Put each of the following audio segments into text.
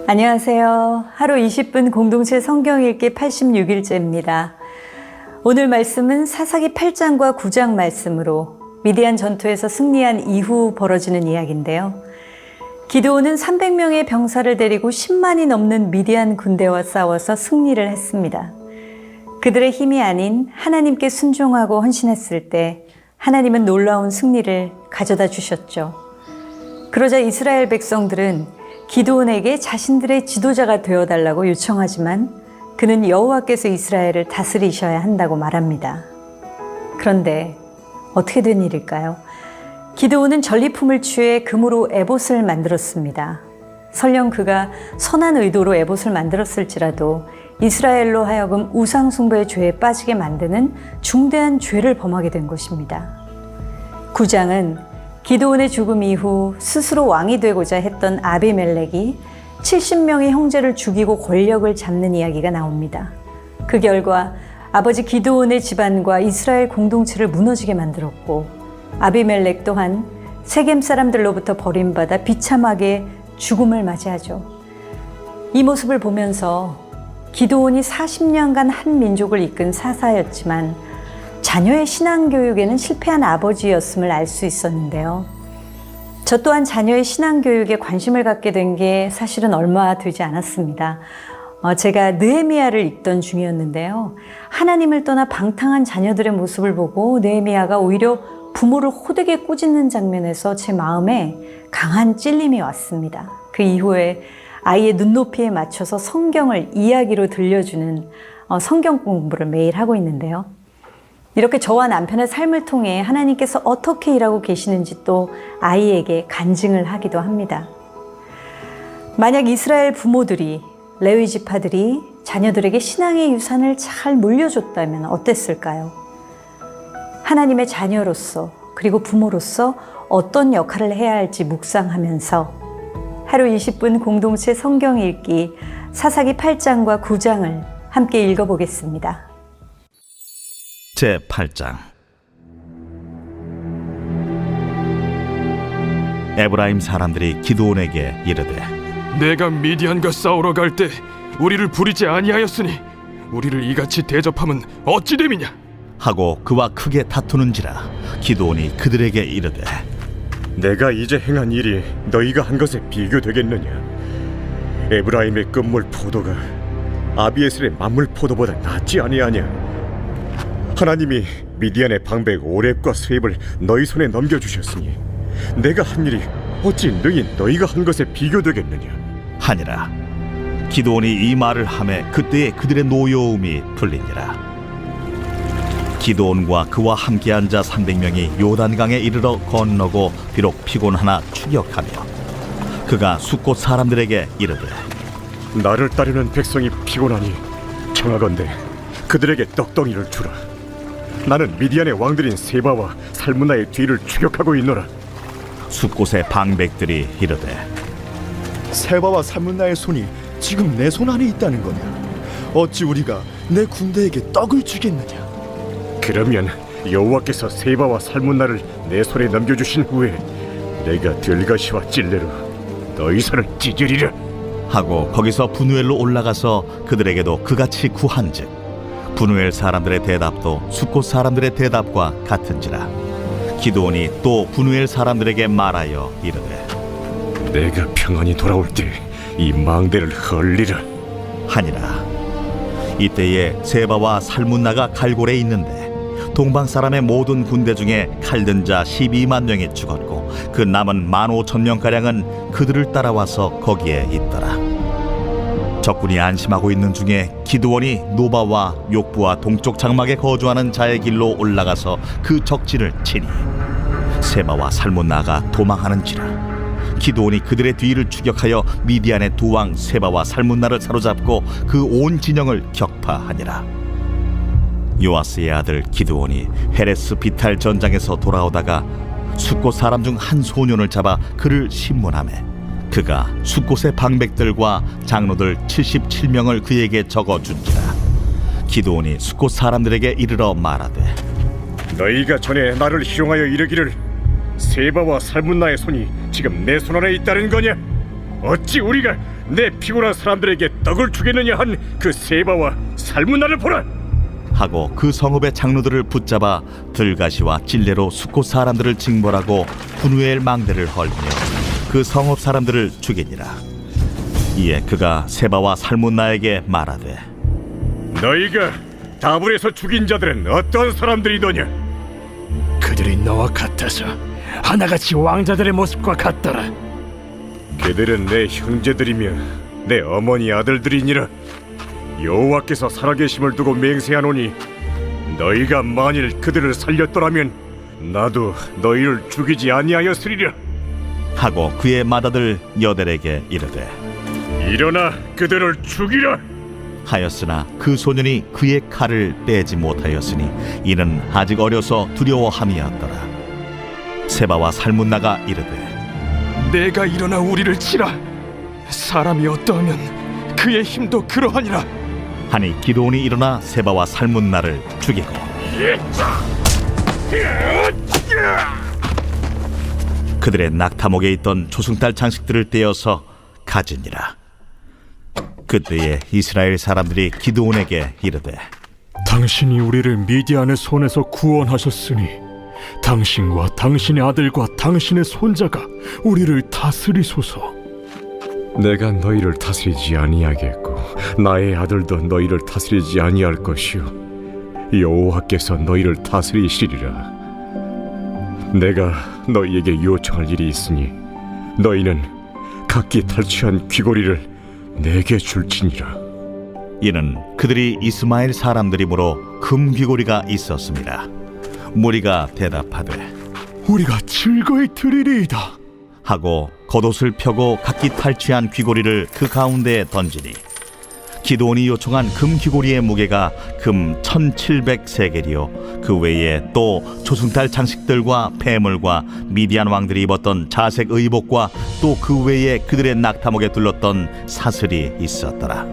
안녕하세요. 하루 20분 공동체 성경 읽기 86일째입니다. 오늘 말씀은 사사기 8장과 9장 말씀으로 미디안 전투에서 승리한 이후 벌어지는 이야기인데요. 기드온은 300명의 병사를 데리고 10만이 넘는 미디안 군대와 싸워서 승리를 했습니다. 그들의 힘이 아닌 하나님께 순종하고 헌신했을 때 하나님은 놀라운 승리를 가져다 주셨죠. 그러자 이스라엘 백성들은 기드온에게 자신들의 지도자가 되어달라고 요청하지만 그는 여호와께서 이스라엘을 다스리셔야 한다고 말합니다. 그런데 어떻게 된 일일까요? 기드온은 전리품을 취해 금으로 에봇을 만들었습니다. 설령 그가 선한 의도로 에봇을 만들었을지라도 이스라엘로 하여금 우상숭배의 죄에 빠지게 만드는 중대한 죄를 범하게 된 것입니다. 9장은 기드온의 죽음 이후 스스로 왕이 되고자 했던 아비멜렉이 70명의 형제를 죽이고 권력을 잡는 이야기가 나옵니다. 그 결과 아버지 기드온의 집안과 이스라엘 공동체를 무너지게 만들었고 아비멜렉 또한 세겜 사람들로부터 버림받아 비참하게 죽음을 맞이하죠. 이 모습을 보면서 기드온이 40년간 한 민족을 이끈 사사였지만 자녀의 신앙교육에는 실패한 아버지였음을 알 수 있었는데요. 저 또한 자녀의 신앙교육에 관심을 갖게 된 게 사실은 얼마 되지 않았습니다. 제가 느헤미야를 읽던 중이었는데요. 하나님을 떠나 방탕한 자녀들의 모습을 보고 느헤미야가 오히려 부모를 호되게 꾸짖는 장면에서 제 마음에 강한 찔림이 왔습니다. 그 이후에 아이의 눈높이에 맞춰서 성경을 이야기로 들려주는 성경 공부를 매일 하고 있는데요. 이렇게 저와 남편의 삶을 통해 하나님께서 어떻게 일하고 계시는지 또 아이에게 간증을 하기도 합니다. 만약 이스라엘 부모들이 레위 지파들이 자녀들에게 신앙의 유산을 잘 물려줬다면 어땠을까요? 하나님의 자녀로서 그리고 부모로서 어떤 역할을 해야 할지 묵상하면서 하루 20분 공동체 성경 읽기 사사기 8장과 9장을 함께 읽어보겠습니다. 제8장 에브라임 사람들이 기드온에게 이르되 내가 미디안과 싸우러 갈 때 우리를 부리지 아니하였으니 우리를 이같이 대접함은 어찌 됨이냐 하고 그와 크게 다투는지라 기드온이 그들에게 이르되 내가 이제 행한 일이 너희가 한 것에 비교되겠느냐? 에브라임의 끝물 포도가 아비에셀의 만물 포도보다 낫지 아니하냐? 하나님이 미디안의 방백 오렙과 스웹을 너희 손에 넘겨주셨으니 내가 한 일이 어찌 능히 너희가 한 것에 비교되겠느냐? 하니라. 기드온이 이 말을 하매 그때에 그들의 노여움이 풀리니라. 기드온과 그와 함께한 자 300명이 요단강에 이르러 건너고 비록 피곤하나 추격하며 그가 숫곳 사람들에게 이르되 나를 따르는 백성이 피곤하니 청하건대 그들에게 떡덩이를 주라. 나는 미디안의 왕들인 세바와 살문나의 뒤를 추격하고 있노라. 숫곳의 방백들이 이르되 세바와 살문나의 손이 지금 내 손 안에 있다는 거냐? 어찌 우리가 내 군대에게 떡을 주겠느냐? 그러면 여호와께서 세바와 살문나를 내 손에 넘겨주신 후에 내가 들가시와 찔레로 너희 손을 찢으리라. 하고 거기서 분우엘로 올라가서 그들에게도 그같이 구한즉 분우엘 사람들의 대답도 숫곳 사람들의 대답과 같은지라. 기드온이 또 분우엘 사람들에게 말하여 이르되 내가 평안히 돌아올 때 이 망대를 헐리라 하니라. 이때에 세바와 살문나가 갈골에 있는데 동방 사람의 모든 군대 중에 칼든 자 12만 명이 죽었고 그 남은 15,000명가량은 그들을 따라와서 거기에 있더라. 적군이 안심하고 있는 중에 기드온이 노바와 욕부와 동쪽 장막에 거주하는 자의 길로 올라가서 그 적진을 치니 세바와 살문나가 도망하는지라. 기드온이 그들의 뒤를 추격하여 미디안의 두 왕 세바와 살문나를 사로잡고 그 온 진영을 격파하니라. 요아스의 아들 기드온이 헤레스 비탈 전장에서 돌아오다가 숫곳 사람 중 한 소년을 잡아 그를 신문하매 그가 숫곳의 방백들과 장로들 77명을 그에게 적어준지라. 기드온이 숫곳 사람들에게 이르러 말하되 너희가 전에 나를 희롱하여 이르기를 세바와 살문나의 손이 지금 내 손 안에 있다는 거냐? 어찌 우리가 내 피곤한 사람들에게 떡을 주겠느냐 한 그 세바와 살문나를 보라. 하고 그 성읍의 장로들을 붙잡아 들가시와 찔레로 숫곳 사람들을 징벌하고 분우엘 망대를 헐며 그 성읍 사람들을 죽이니라. 이에 그가 세바와 살문나에게 말하되 너희가 다불에서 죽인 자들은 어떤 사람들이더냐? 그들이 너와 같아서 하나같이 왕자들의 모습과 같더라. 그들은 내 형제들이며 내 어머니 아들들이니라. 여호와께서 살아계심을 두고 맹세하노니 너희가 만일 그들을 살렸더라면 나도 너희를 죽이지 아니하였으리라. 하고 그의 맏아들 여델에게 이르되 일어나 그들을 죽이라. 하였으나 그 소년이 그의 칼을 빼지 못하였으니 이는 아직 어려서 두려워함이었더라. 세바와 살문나가 이르되 내가 일어나 우리를 치라. 사람이 어떠하면 그의 힘도 그러하니라. 하니 기드온이 일어나 세바와 살문나를 죽이고 그들의 낙타목에 있던 조승달 장식들을 떼어서 가지니라. 그때에 이스라엘 사람들이 기드온에게 이르되 당신이 우리를 미디안의 손에서 구원하셨으니 당신과 당신의 아들과 당신의 손자가 우리를 다스리소서. 내가 너희를 다스리지 아니하겠고 나의 아들도 너희를 다스리지 아니할 것이요 여호와께서 너희를 다스리시리라. 내가 너희에게 요청할 일이 있으니 너희는 각기 탈취한 귀고리를 내게 줄지니라. 이는 그들이 이스마엘 사람들이므로 금 귀고리가 있었습니다. 무리가 대답하되 우리가 즐거이 드리리이다. 하고 겉옷을 펴고 각기 탈취한 귀고리를 그 가운데에 던지니 기드온이 요청한 금 귀고리의 무게가 금 1700세겔이요 그 외에 또 조승달 장식들과 폐물과 미디안 왕들이 입었던 자색 의복과 또 그 외에 그들의 낙타목에 둘렀던 사슬이 있었더라.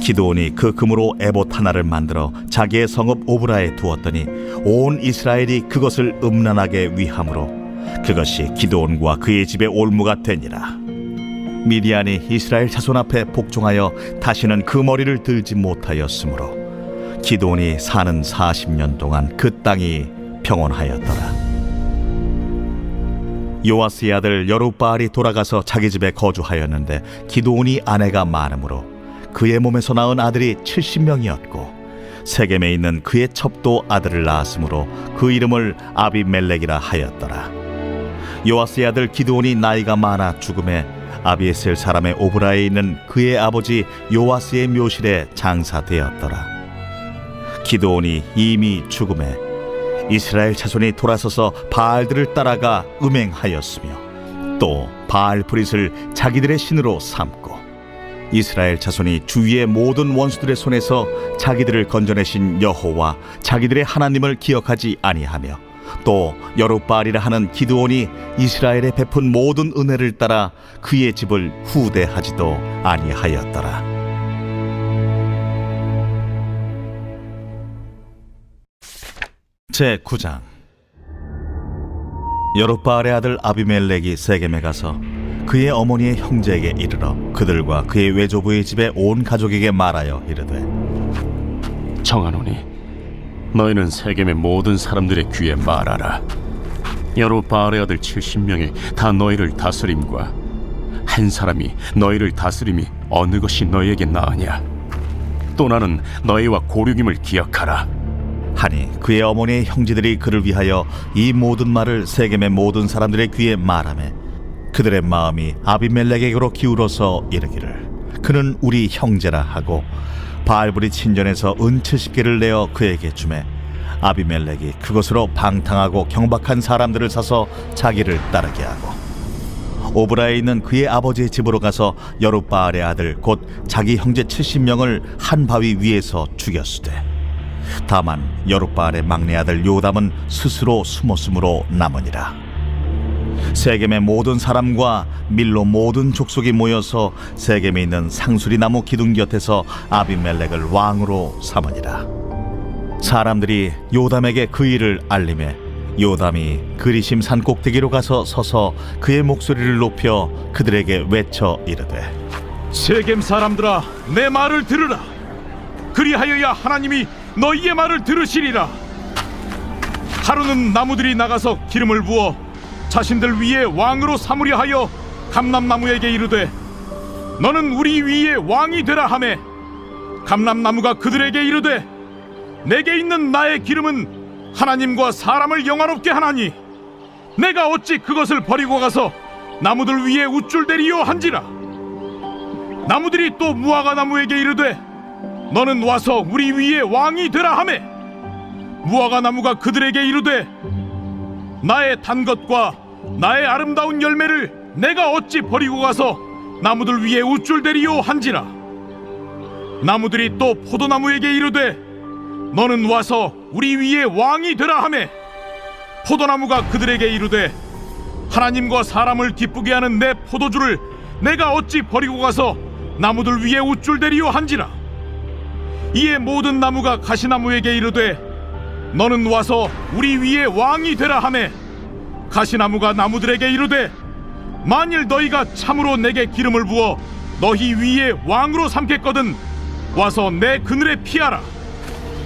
기드온이 그 금으로 에봇 하나를 만들어 자기의 성읍 오브라에 두었더니 온 이스라엘이 그것을 음란하게 위함으로 그것이 기드온과 그의 집의 올무가 되니라. 미디안이 이스라엘 자손 앞에 복종하여 다시는 그 머리를 들지 못하였으므로 기드온이 사는 40년 동안 그 땅이 평온하였더라. 요아스의 아들 여룹바알이 돌아가서 자기 집에 거주하였는데 기드온이 아내가 많으므로 그의 몸에서 낳은 아들이 70명이었고 세겜에 있는 그의 첩도 아들을 낳았으므로 그 이름을 아비멜렉이라 하였더라. 요아스의 아들 기드온이 나이가 많아 죽음에 아비에셀 사람의 오브라에 있는 그의 아버지 요아스의 묘실에 장사되었더라. 기드온이 이미 죽음에 이스라엘 자손이 돌아서서 바알들을 따라가 음행하였으며 또 바알 브릿을 자기들의 신으로 삼고 이스라엘 자손이 주위의 모든 원수들의 손에서 자기들을 건져내신 여호와 자기들의 하나님을 기억하지 아니하며 또 여룹바알이라 하는 기드온이 이스라엘에 베푼 모든 은혜를 따라 그의 집을 후대하지도 아니하였더라. 제9장. 여룹바알의 아들 아비멜렉이 세겜에 가서 그의 어머니의 형제에게 이르러 그들과 그의 외조부의 집에 온 가족에게 말하여 이르되 청하노니 너희는 세겜의 모든 사람들의 귀에 말하라. 여룹바알의 아들 70명이 다 너희를 다스림과 한 사람이 너희를 다스림이 어느 것이 너희에게 나으냐. 또 나는 너희와 고륙임을 기억하라. 하니 그의 어머니의 형제들이 그를 위하여 이 모든 말을 세겜의 모든 사람들의 귀에 말하매 그들의 마음이 아비멜렉에게로 기울어서 이르기를 그는 우리 형제라 하고 바알브리 친전에서 은 70개를 내어 그에게 주매 아비멜렉이 그것으로 방탕하고 경박한 사람들을 사서 자기를 따르게 하고 오브라에 있는 그의 아버지의 집으로 가서 여룹바알의 아들 곧 자기 형제 70명을 한 바위 위에서 죽였으되 다만 여룹바알의 막내 아들 요담은 스스로 숨었으므로 남으니라. 세겜의 모든 사람과 밀로 모든 족속이 모여서 세겜에 있는 상수리 나무 기둥 곁에서 아비멜렉을 왕으로 삼으니라. 사람들이 요담에게 그 일을 알림해 요담이 그리심 산 꼭대기로 가서 서서 그의 목소리를 높여 그들에게 외쳐 이르되 세겜 사람들아, 내 말을 들으라. 그리하여야 하나님이 너희의 말을 들으시리라. 하루는 나무들이 나가서 기름을 부어 자신들 위에 왕으로 삼으려 하여 감람나무에게 이르되 너는 우리 위에 왕이 되라 하매 감람나무가 그들에게 이르되 내게 있는 나의 기름은 하나님과 사람을 영화롭게 하나니 내가 어찌 그것을 버리고 가서 나무들 위에 우쭐대리요 한지라. 나무들이 또 무화과 나무에게 이르되 너는 와서 우리 위에 왕이 되라 하매 무화과 나무가 그들에게 이르되 나의 단 것과 나의 아름다운 열매를 내가 어찌 버리고 가서 나무들 위에 우쭐대리요 한지라. 나무들이 또 포도나무에게 이르되 너는 와서 우리 위에 왕이 되라 하매 포도나무가 그들에게 이르되 하나님과 사람을 기쁘게 하는 내 포도주를 내가 어찌 버리고 가서 나무들 위에 우쭐대리요 한지라. 이에 모든 나무가 가시나무에게 이르되 너는 와서 우리 위에 왕이 되라 하매 가시나무가 나무들에게 이르되 만일 너희가 참으로 내게 기름을 부어 너희 위에 왕으로 삼겠거든 와서 내 그늘에 피하라.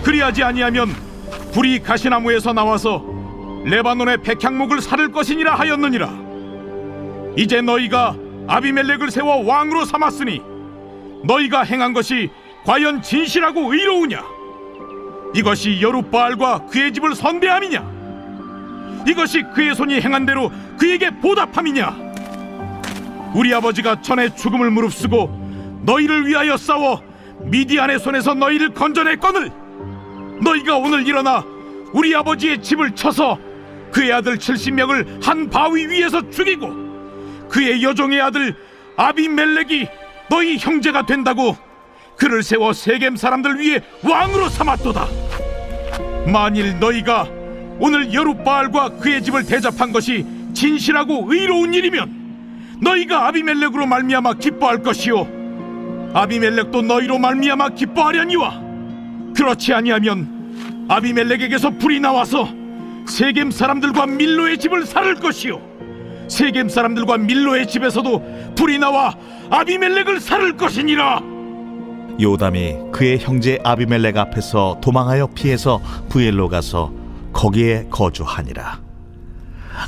그리하지 아니하면 불이 가시나무에서 나와서 레바논의 백향목을 사를 것이니라 하였느니라. 이제 너희가 아비멜렉을 세워 왕으로 삼았으니 너희가 행한 것이 과연 진실하고 의로우냐? 이것이 여룻바알과 그의 집을 선대함이냐? 이것이 그의 손이 행한 대로 그에게 보답함이냐? 우리 아버지가 전에 죽음을 무릅쓰고 너희를 위하여 싸워 미디안의 손에서 너희를 건져냈거늘 너희가 오늘 일어나 우리 아버지의 집을 쳐서 그의 아들 70명을 한 바위 위에서 죽이고 그의 여종의 아들 아비멜렉이 너희 형제가 된다고 그를 세워 세겜 사람들 위에 왕으로 삼았도다. 만일 너희가 오늘 여룻바알과 그의 집을 대접한 것이 진실하고 의로운 일이면 너희가 아비멜렉으로 말미암아 기뻐할 것이요 아비멜렉도 너희로 말미암아 기뻐하려니와 그렇지 아니하면 아비멜렉에게서 불이 나와서 세겜 사람들과 밀로의 집을 살을 것이요 세겜 사람들과 밀로의 집에서도 불이 나와 아비멜렉을 살을 것이니라. 요담이 그의 형제 아비멜렉 앞에서 도망하여 피해서 부엘로 가서 거기에 거주하니라.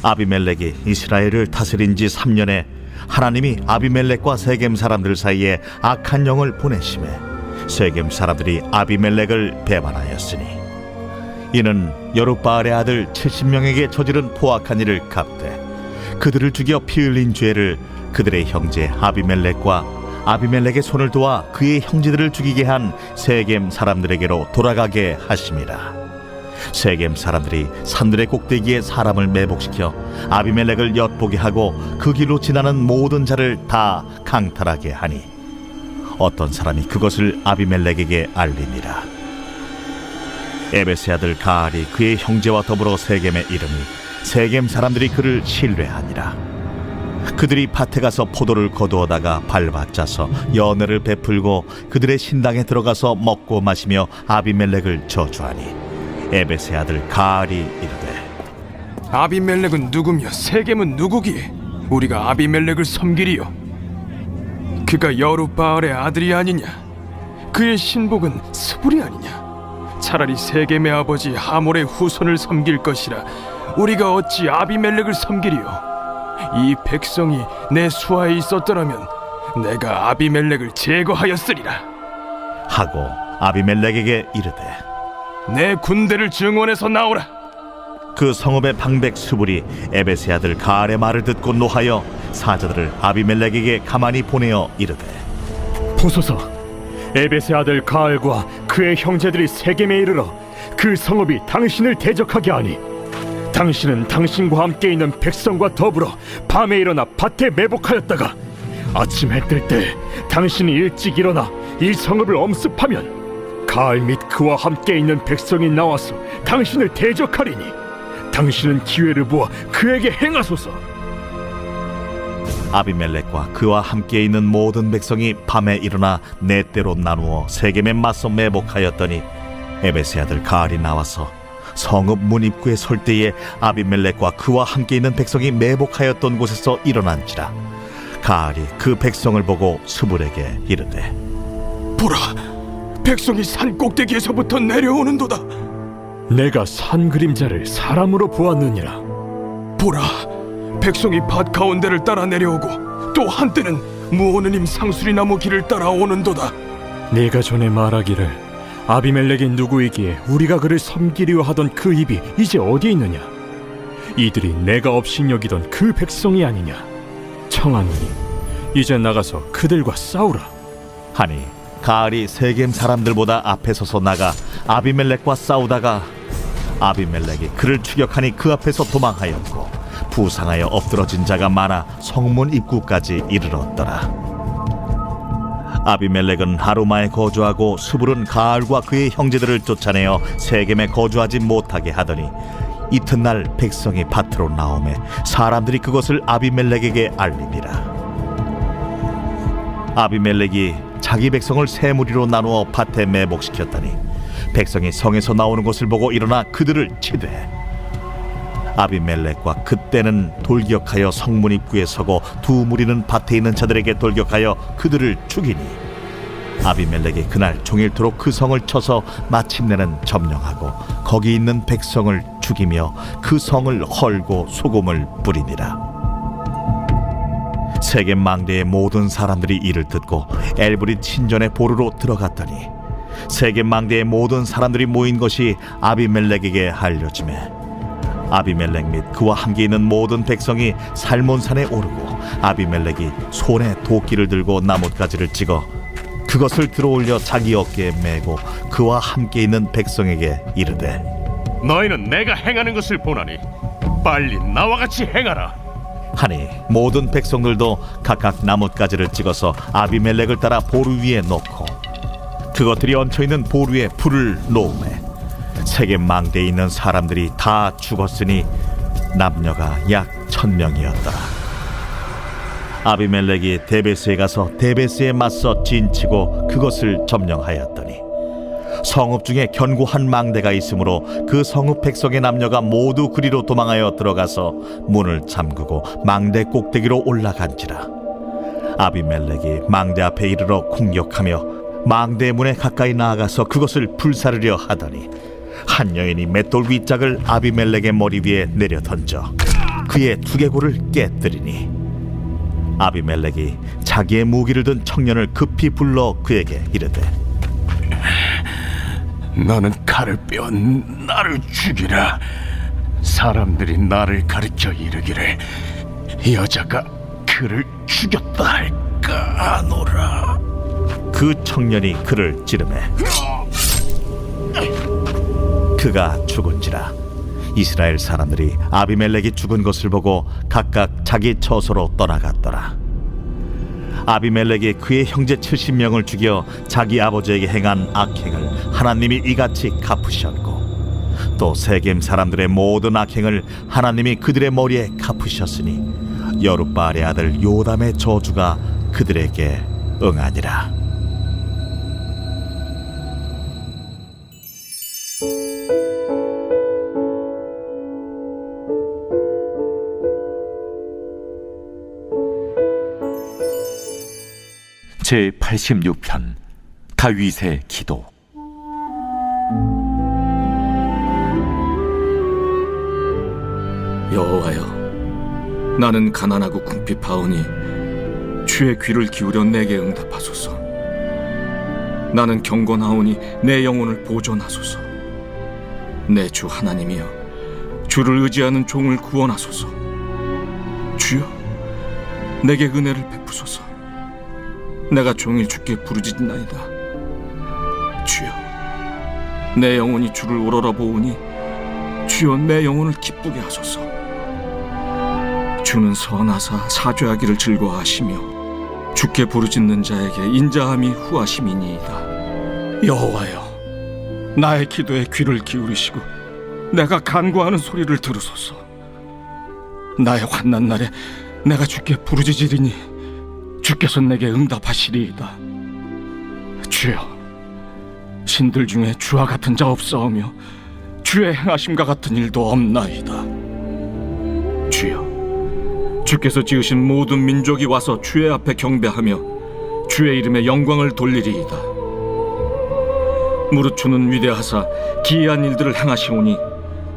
아비멜렉이 이스라엘을 다스린 지 3년에 하나님이 아비멜렉과 세겜 사람들 사이에 악한 영을 보내심에 세겜 사람들이 아비멜렉을 배반하였으니 이는 여룻바알의 아들 70명에게 저지른 포악한 일을 갚되 그들을 죽여 피 흘린 죄를 그들의 형제 아비멜렉과 아비멜렉의 손을 도와 그의 형제들을 죽이게 한 세겜 사람들에게로 돌아가게 하심이라. 세겜 사람들이 산들의 꼭대기에 사람을 매복시켜 아비멜렉을 엿보게 하고 그 길로 지나는 모든 자를 다 강탈하게 하니 어떤 사람이 그것을 아비멜렉에게 알리니라. 에베스의 아들 가알이 그의 형제와 더불어 세겜에 이르니 세겜 사람들이 그를 신뢰하니라. 그들이 밭에 가서 포도를 거두어다가 밟아짜서 연회를 베풀고 그들의 신당에 들어가서 먹고 마시며 아비멜렉을 저주하니 에베스의 아들 가알이 이르되 아비멜렉은 누구며 세겜은 누구기에 우리가 아비멜렉을 섬기리요? 그가 여룻바알의 아들이 아니냐? 그의 신복은 스불이 아니냐? 차라리 세겜의 아버지 하몰의 후손을 섬길 것이라 우리가 어찌 아비멜렉을 섬기리요? 이 백성이 내 수하에 있었더라면 내가 아비멜렉을 제거하였으리라 하고 아비멜렉에게 이르되 내 군대를 증원해서 나오라. 그 성읍의 방백 수불이 에베스의 아들 가알의 말을 듣고 노하여 사자들을 아비멜렉에게 가만히 보내어 이르되 보소서, 에벳의 아들 가알과 그의 형제들이 세겜에 이르러 그 성읍이 당신을 대적하게 하니 당신은 당신과 함께 있는 백성과 더불어 밤에 일어나 밭에 매복하였다가 아침 해 뜰 때 당신이 일찍 일어나 이 성읍을 엄습하면 가알 및 그와 함께 있는 백성이 나와서 당신을 대적하리니 당신은 기회를 보아 그에게 행하소서. 아비멜렉과 그와 함께 있는 모든 백성이 밤에 일어나 네 때로 나누어 세겜에 맞서 매복하였더니 에베스의 아들 가알이 나와서 성읍 문 입구에 설 때에 아비멜렉과 그와 함께 있는 백성이 매복하였던 곳에서 일어난지라. 가알이 그 백성을 보고 스불에게 이르되, 보라, 백성이 산 꼭대기에서부터 내려오는도다. 내가 산 그림자를 사람으로 보았느니라. 보라, 백성이 밭 가운데를 따라 내려오고 또 한때는 무오느님 상수리나무 길을 따라 오는도다. 네가 전에 말하기를 아비멜렉이 누구이기에 우리가 그를 섬기려 하던 그 입이 이제 어디 있느냐? 이들이 내가 업신여기던 그 백성이 아니냐? 청하노니 이제 나가서 그들과 싸우라. 하니 가알이 세겜 사람들보다 앞에 서서 나가 아비멜렉과 싸우다가 아비멜렉이 그를 추격하니 그 앞에서 도망하였고 부상하여 엎드러진 자가 많아 성문 입구까지 이르렀더라. 아비멜렉은 하루마에 거주하고 스불은 가알과 그의 형제들을 쫓아내어 세겜에 거주하지 못하게 하더니 이튿날 백성이 밭으로 나오매 사람들이 그것을 아비멜렉에게 알리니라. 아비멜렉이 자기 백성을 세 무리로 나누어 밭에 매복시켰더니 백성이 성에서 나오는 것을 보고 일어나 그들을 치되 아비멜렉과 그때는 돌격하여 성문 입구에 서고 두 무리는 밭에 있는 자들에게 돌격하여 그들을 죽이니 아비멜렉이 그날 종일토록 그 성을 쳐서 마침내는 점령하고 거기 있는 백성을 죽이며 그 성을 헐고 소금을 뿌리니라. 세겜 망대의 모든 사람들이 이를 듣고 엘브릿 신전의 보루로 들어갔더니 세겜 망대의 모든 사람들이 모인 것이 아비멜렉에게 알려지매 아비멜렉 및 그와 함께 있는 모든 백성이 살몬산에 오르고 아비멜렉이 손에 도끼를 들고 나뭇가지를 찍어 그것을 들어올려 자기 어깨에 메고 그와 함께 있는 백성에게 이르되, 너희는 내가 행하는 것을 보나니 빨리 나와 같이 행하라. 하니 모든 백성들도 각각 나뭇가지를 찍어서 아비멜렉을 따라 보루 위에 놓고 그것들이 얹혀있는 보루에 불을 놓으매 세겜 망대에 있는 사람들이 다 죽었으니 남녀가 약 1000명이었더라. 아비멜렉이 데베스에 가서 데베스에 맞서 진치고 그것을 점령하였더니 성읍 중에 견고한 망대가 있으므로 그 성읍 백성의 남녀가 모두 그리로 도망하여 들어가서 문을 잠그고 망대 꼭대기로 올라간지라. 아비멜렉이 망대 앞에 이르러 공격하며 망대 문에 가까이 나아가서 그것을 불사르려 하더니 한 여인이 맷돌 윗짝을 아비멜렉의 머리 위에 내려 던져 그의 두개골을 깨뜨리니 아비멜렉이 자기의 무기를 든 청년을 급히 불러 그에게 이르되, 너는 칼을 빼어 나를 죽이라. 사람들이 나를 가리켜 이르기를 여자가 그를 죽였다 할까 하노라. 그 청년이 그를 찌르매 그가 죽은지라. 이스라엘 사람들이 아비멜렉이 죽은 것을 보고 각각 자기 처소로 떠나갔더라. 아비멜렉이 그의 형제 70명을 죽여 자기 아버지에게 행한 악행을 하나님이 이같이 갚으셨고 또 세겜 사람들의 모든 악행을 하나님이 그들의 머리에 갚으셨으니 여룻바알의 아들 요담의 저주가 그들에게 응하니라. 제86편 다윗의 기도. 여호와여, 나는 가난하고 궁핍하오니 주의 귀를 기울여 내게 응답하소서. 나는 경건하오니 내 영혼을 보존하소서. 내 주 하나님이여, 주를 의지하는 종을 구원하소서. 주여, 내게 은혜를 베푸소서. 내가 종일 주께 부르짖나이다. 주여, 내 영혼이 주를 오로라 보오니 주여 내 영혼을 기쁘게 하소서. 주는 선하사 사죄하기를 즐거워하시며 주께 부르짖는 자에게 인자함이 후하심이니이다. 여호와여, 나의 기도에 귀를 기울이시고 내가 간구하는 소리를 들으소서. 나의 환난 날에 내가 주께 부르짖으리니 주께서 내게 응답하시리이다. 주여, 신들 중에 주와 같은 자 없사오며 주의 행하심과 같은 일도 없나이다. 주여, 주께서 지으신 모든 민족이 와서 주의 앞에 경배하며 주의 이름에 영광을 돌리리이다. 무릇 주는 위대하사 기이한 일들을 행하시오니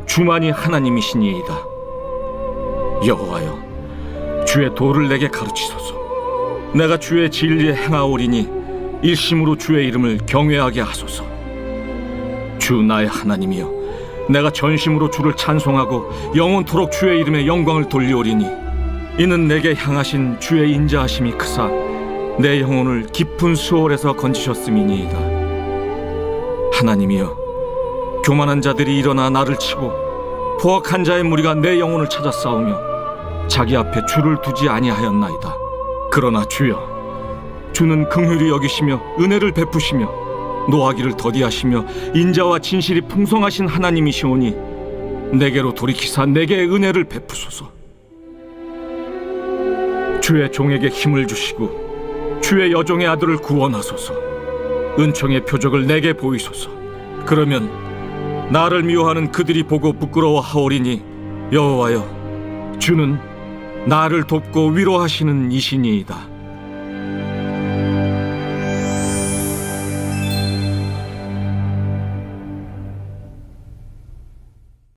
주만이 하나님이시니이다. 여호와여, 주의 도를 내게 가르치소서. 내가 주의 진리에 행하오리니 일심으로 주의 이름을 경외하게 하소서. 주 나의 하나님이여, 내가 전심으로 주를 찬송하고 영원토록 주의 이름에 영광을 돌리오리니 이는 내게 향하신 주의 인자하심이 크사 내 영혼을 깊은 수월에서 건지셨음이니이다. 하나님이여, 교만한 자들이 일어나 나를 치고 포악한 자의 무리가 내 영혼을 찾아 싸우며 자기 앞에 주를 두지 아니하였나이다. 그러나 주여, 주는 긍휼히 여기시며 은혜를 베푸시며 노하기를 더디하시며 인자와 진실이 풍성하신 하나님이시오니 내게로 돌이키사 내게 은혜를 베푸소서. 주의 종에게 힘을 주시고 주의 여종의 아들을 구원하소서. 은총의 표적을 내게 보이소서. 그러면 나를 미워하는 그들이 보고 부끄러워하오리니 여호와여, 주는 나를 돕고 위로하시는 이시니이다.